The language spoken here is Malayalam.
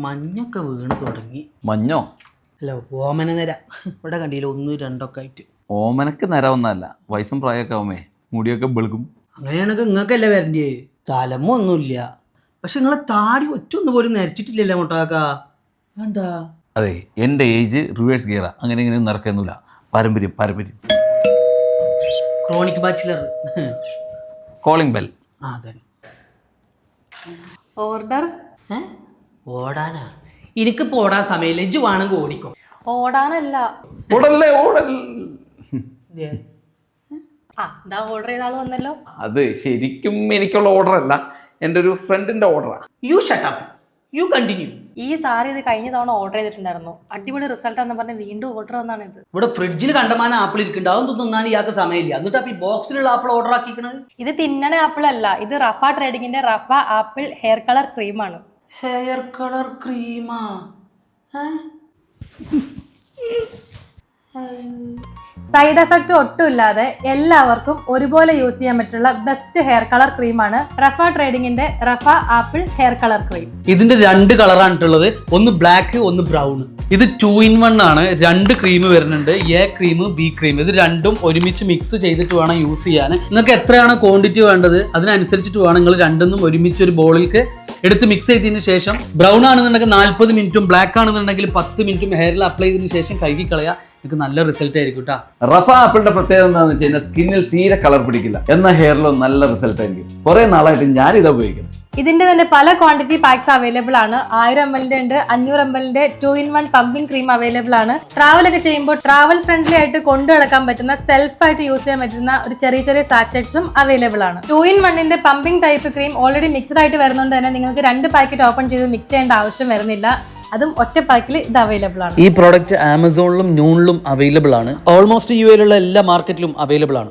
മഞ്ഞൊക്കെ വീണ് തുടങ്ങി. മഞ്ഞോ? അല്ല, ഓമന നിര ഇവിടെ കണ്ടില്ല, 1, 2 ഒക്കെ ആയിട്ട്. ഓമനക്ക് നിര ഒന്നല്ല, വയസ്സും പ്രായമൊക്കെ ആവുമേ മുടിയൊക്കെ വെളുക്കും. അങ്ങനെയാണെങ്കിൽ നിങ്ങൾക്കല്ലേ വരണ്ടേ? തലമോ ഒന്നുമില്ല, പക്ഷെ നിങ്ങളെ താടി ഒറ്റൊന്നു പോലും നരച്ചിട്ടില്ലല്ലോ മുട്ടാക്ക. എന്താ? അതെ, എൻ്റെ ഏജ് റിവേഴ്സ് ഗിയറാ, അങ്ങനെ ഇങ്ങനെ നടക്കുന്നില്ല. പാരമ്പര്യം. Chronic bachelor. Calling bell. അതെ. ഓർഡർ. ഓടാനാ? എനിക്കിപ്പോൾ ഓടാൻ സമയമില്ല. ഇജ്ജ് വേണമെങ്കിൽ ഓടിക്കോ. ഓടാനല്ല. ഓടൽ. ഇതാ ഓർഡർ ചെയ്ത ആള് വന്നല്ലോ. അത് ശരിക്കും എനിക്കുള്ള ഓർഡർ അല്ല, എൻ്റെ ഒരു ഫ്രണ്ടിന്റെ ഓർഡറാ. You shut up, you continue. ഈ സാരി ഇത് കഴിഞ്ഞ തവണ ഓർഡർ ചെയ്തിട്ടുണ്ടായിരുന്നു, അടിപൊളി റിസൾട്ട് എന്ന് പറഞ്ഞ് വീണ്ടും ഓർഡർ വന്നാണ് ഇത്. ഇവിടെ ഫ്രിഡ്ജിൽ കണ്ടമാനം ആപ്പിൾ ഇരിക്കുന്നുണ്ട്, അതൊന്നും തിന്നാൻ ഇയാൾക്ക് സമയമില്ല. എന്നിട്ട് അപ്പൊ ഈ ബോക്സിലുള്ള ആപ്പിൾ ഓർഡർ ആക്കിക്കണത്? ഇത് തിന്നണ ആപ്പിൾ അല്ല, ഇത് റഫ ട്രേഡിങ്ങിന്റെ റഫ ആപ്പിൾ ഹെയർ കളർ ക്രീമാണ്. ഹെയർ കളർ ക്രീമാ? സൈഡ് എഫക്റ്റ് ഒട്ടും ഇല്ലാതെ എല്ലാവർക്കും ഒരുപോലെ യൂസ് ചെയ്യാൻ പറ്റുള്ള ബെസ്റ്റ് ഹെയർ കളർ ക്രീമാണ് റഫ ട്രേഡിങ്ങിന്റെ റഫ ആപ്പിൾ ഹെയർ കളർ ക്രീം. ഇതിന്റെ 2 കളറാണിട്ടുള്ളത്, ഒന്ന് ബ്ലാക്ക്, ഒന്ന് ബ്രൗൺ. ഇത് 2 in 1 ആണ്. 2 ക്രീം വരുന്നുണ്ട്, എ ക്രീം, ബി ക്രീം. ഇത് രണ്ടും ഒരുമിച്ച് മിക്സ് ചെയ്തിട്ട് വേണം യൂസ് ചെയ്യാൻ. നിങ്ങൾക്ക് എത്രയാണ് ക്വാണ്ടിറ്റി വേണ്ടത് അതിനനുസരിച്ചിട്ട് വേണം നിങ്ങൾ രണ്ടും ഒരുമിച്ച് ഒരു ബോളിലേക്ക് എടുത്ത് മിക്സ് ചെയ്തതിന് ശേഷം, ബ്രൗൺ ആണെന്നുണ്ടെങ്കിൽ 40 മിനിറ്റും ബ്ലാക്ക് ആണെന്നുണ്ടെങ്കിൽ 10 മിനിറ്റും ഹെയറിൽ അപ്ലൈ ചെയ്തതിന് ശേഷം കഴുകി കളയാം. നിങ്ങൾക്ക് നല്ല റിസൾട്ട് ആയിരിക്കും കേട്ടോ. റഫ ആപ്പിളിന്റെ പ്രത്യേകത എന്താണെന്ന് വെച്ച് കഴിഞ്ഞാൽ സ്കിന്നിൽ തീരെ കളർ പിടിക്കില്ല, എന്നാൽ ഹെയറിലും നല്ല റിസൾട്ട് ആയിരിക്കും. കുറെ നാളായിട്ട് ഞാൻ ഇത് ഉപയോഗിക്കുന്നു. ഇതിന്റെ തന്നെ പല ക്വാണ്ടിറ്റി പാക്സ് അവൈലബിൾ ആണ്. 1000 ml ഉണ്ട്, 500 ml 2 in 1 pumping cream available ആണ്. ട്രാവൽ ഒക്കെ ചെയ്യുമ്പോൾ ട്രാവൽ ഫ്രണ്ട്ലി ആയിട്ട് കൊണ്ടു നടക്കാൻ പറ്റുന്ന, സെൽഫ് ആയിട്ട് യൂസ് ചെയ്യാൻ പറ്റുന്ന ഒരു ചെറിയ സാച്ചറ്റ്സും അവൈലബിൾ ആണ്. 2 in 1 pumping type cream already mixed ആയിട്ട് വരുന്നതുകൊണ്ട് തന്നെ നിങ്ങൾക്ക് 2 പാക്കറ്റ് ഓപ്പൺ ചെയ്ത് മിക്സ് ചെയ്യേണ്ട ആവശ്യം വരുന്നില്ല. അതും ഒറ്റ പാക്കിൽ ഇത് അവൈലബിൾ ആണ്. ഈ പ്രോഡക്റ്റ് ആമസോണിലും നൂണിലും അവൈലബിൾ ആണ്. ഓൾമോസ്റ്റ് യു എയിലുള്ള എല്ലാ മാർക്കറ്റിലും അവൈലബിൾ ആണ്.